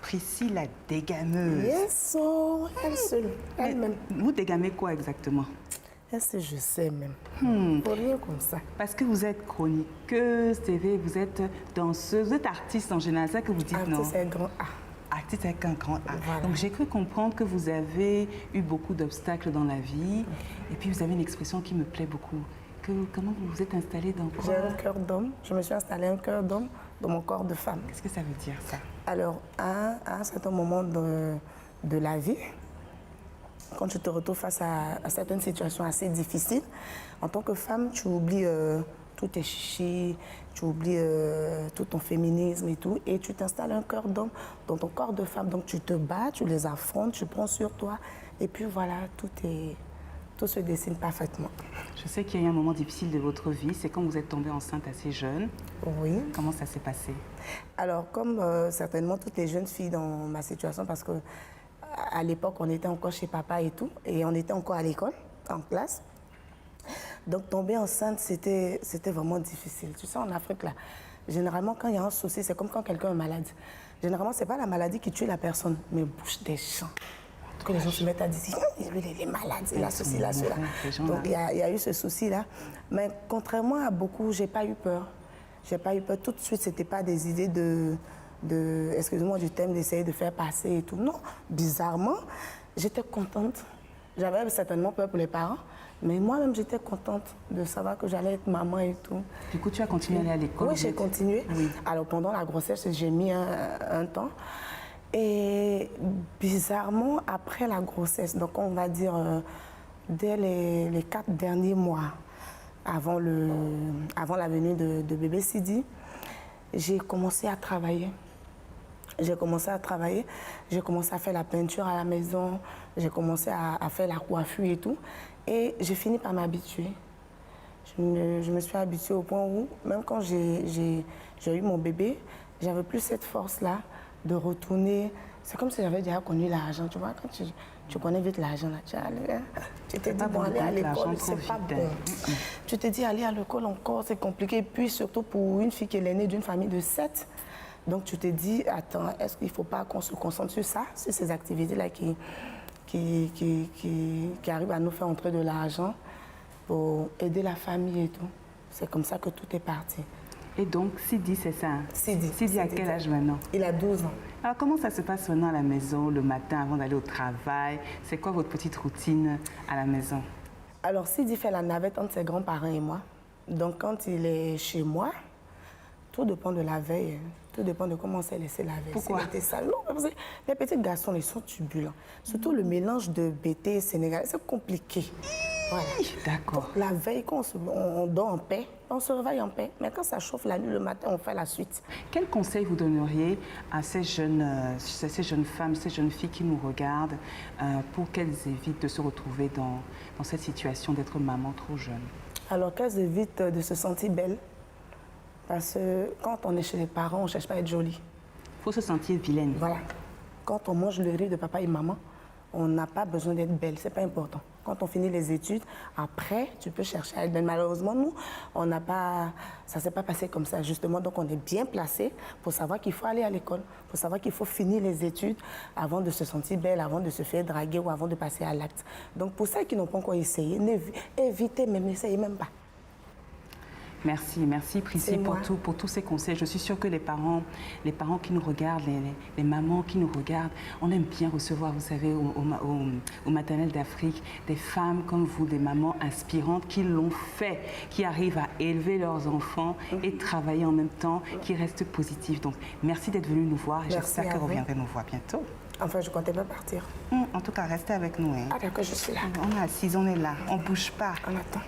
Priscille la dégameuse. Yes, oh, elle seule, elle-même. Vous dégamez quoi exactement? Elle sait, je sais même. Pour rien comme ça. Parce que vous êtes chroniqueuse TV, vous êtes danseuse, vous êtes artiste en général, c'est ça que vous dites, non? Artiste c'est grand A. Artiste avec un grand A. Voilà. Donc j'ai cru comprendre que vous avez eu beaucoup d'obstacles dans la vie et puis vous avez une expression qui me plaît beaucoup. Comment vous vous êtes installée dans quoi? J'ai un cœur d'homme. Je me suis installée un cœur d'homme dans mon corps de femme. Qu'est-ce que ça veut dire ça? Alors, à un certain moment de la vie, quand tu te retrouves face à certaines situations assez difficiles, en tant que femme, tu oublies tous tes chichis, tu oublies tout ton féminisme et tout, et tu t'installes un cœur d'homme dans ton corps de femme. Donc tu te bats, tu les affrontes, tu prends sur toi, et puis voilà, tout se dessine parfaitement. Je sais qu'il y a eu un moment difficile de votre vie, c'est quand vous êtes tombée enceinte assez jeune. Oui. Comment ça s'est passé? Alors, comme certainement toutes les jeunes filles dans ma situation, parce que à l'époque, on était encore chez papa et tout, et on était encore à l'école, en classe. Donc, tomber enceinte, c'était vraiment difficile. Tu sais, en Afrique, là, généralement, quand il y a un souci, c'est comme quand quelqu'un est malade. Généralement, ce n'est pas la maladie qui tue la personne, mais bouche des gens. Que les gens se mettent à dire, lui, il est malade, il a ceci, là, cela. Donc, il y a eu ce souci-là. Mais contrairement à beaucoup, je n'ai pas eu peur. J'ai pas eu peur. Tout de suite, ce n'était pas des idées excusez-moi du thème, d'essayer de faire passer et tout. Non, bizarrement, j'étais contente. J'avais certainement peur pour les parents, mais moi-même, j'étais contente de savoir que j'allais être maman et tout. Du coup, tu as continué à aller à l'école? Oui, j'ai continué. Oui. Alors, pendant la grossesse, j'ai mis un temps. Et bizarrement, après la grossesse, donc on va dire dès les 4 derniers mois, avant la venue de bébé Sidi, j'ai commencé à travailler. J'ai commencé à faire la peinture à la maison, j'ai commencé à faire la coiffure et tout. Et j'ai fini par m'habituer. Je me suis habituée au point où, même quand j'ai eu mon bébé, j'avais plus cette force-là de retourner. C'est comme si j'avais déjà connu l'argent, tu vois, quand tu connais vite l'argent, là, tu t'es dit, bon, aller à l'école, c'est pas bon. Tu t'es dit, aller à l'école encore, c'est compliqué. Puis surtout pour une fille qui est l'aînée d'une famille de 7. Donc tu t'es dit, attends, est-ce qu'il ne faut pas qu'on se concentre sur ça, sur ces activités-là qui arrivent à nous faire entrer de l'argent pour aider la famille et tout. C'est comme ça que tout est parti. Et donc, Sidi, c'est ça? Sidi, à quel âge maintenant? Il a 12 ans. Alors, comment ça se passe maintenant à la maison, le matin, avant d'aller au travail? C'est quoi votre petite routine à la maison? Alors, Sidi fait la navette entre ses grands-parents et moi. Donc, quand il est chez moi, tout dépend de la veille. Tout dépend de comment on s'est laissé la veille. Pourquoi? Les petits garçons, ils sont turbulents. Surtout le mélange de BT et Sénégal, c'est compliqué. Voilà. D'accord. La veille, quand on dort en paix, on se réveille en paix. Mais quand ça chauffe la nuit, le matin, on fait la suite. Quel conseil vous donneriez à ces jeunes femmes, ces jeunes filles qui nous regardent pour qu'elles évitent de se retrouver dans cette situation d'être maman trop jeune? Alors qu'elles évitent de se sentir belles. Parce que quand on est chez les parents, on ne cherche pas à être jolie. Il faut se sentir vilaine. Voilà. Quand on mange le riz de papa et maman, on n'a pas besoin d'être belle, c'est pas important. Quand on finit les études, après, tu peux chercher à être belle. Malheureusement, nous, ça ne s'est pas passé comme ça, justement. Donc, on est bien placé pour savoir qu'il faut aller à l'école, pour savoir qu'il faut finir les études avant de se sentir belle, avant de se faire draguer ou avant de passer à l'acte. Donc, pour celles qui n'ont pas encore essayé, évitez même, n'essayez même pas. Merci Priscille pour tous ces conseils. Je suis sûre que les parents qui nous regardent, les mamans qui nous regardent, on aime bien recevoir, vous savez, au maternel d'Afrique, des femmes comme vous, des mamans inspirantes qui l'ont fait, qui arrivent à élever leurs enfants et travailler en même temps, qui restent positives. Donc, merci d'être venue nous voir et j'espère que vous reviendrez nous voir bientôt. Enfin, je comptais pas partir. En tout cas, restez avec nous. Hein. Ah d'accord, je suis là. On est assis, on est là, on ne bouge pas. On attend.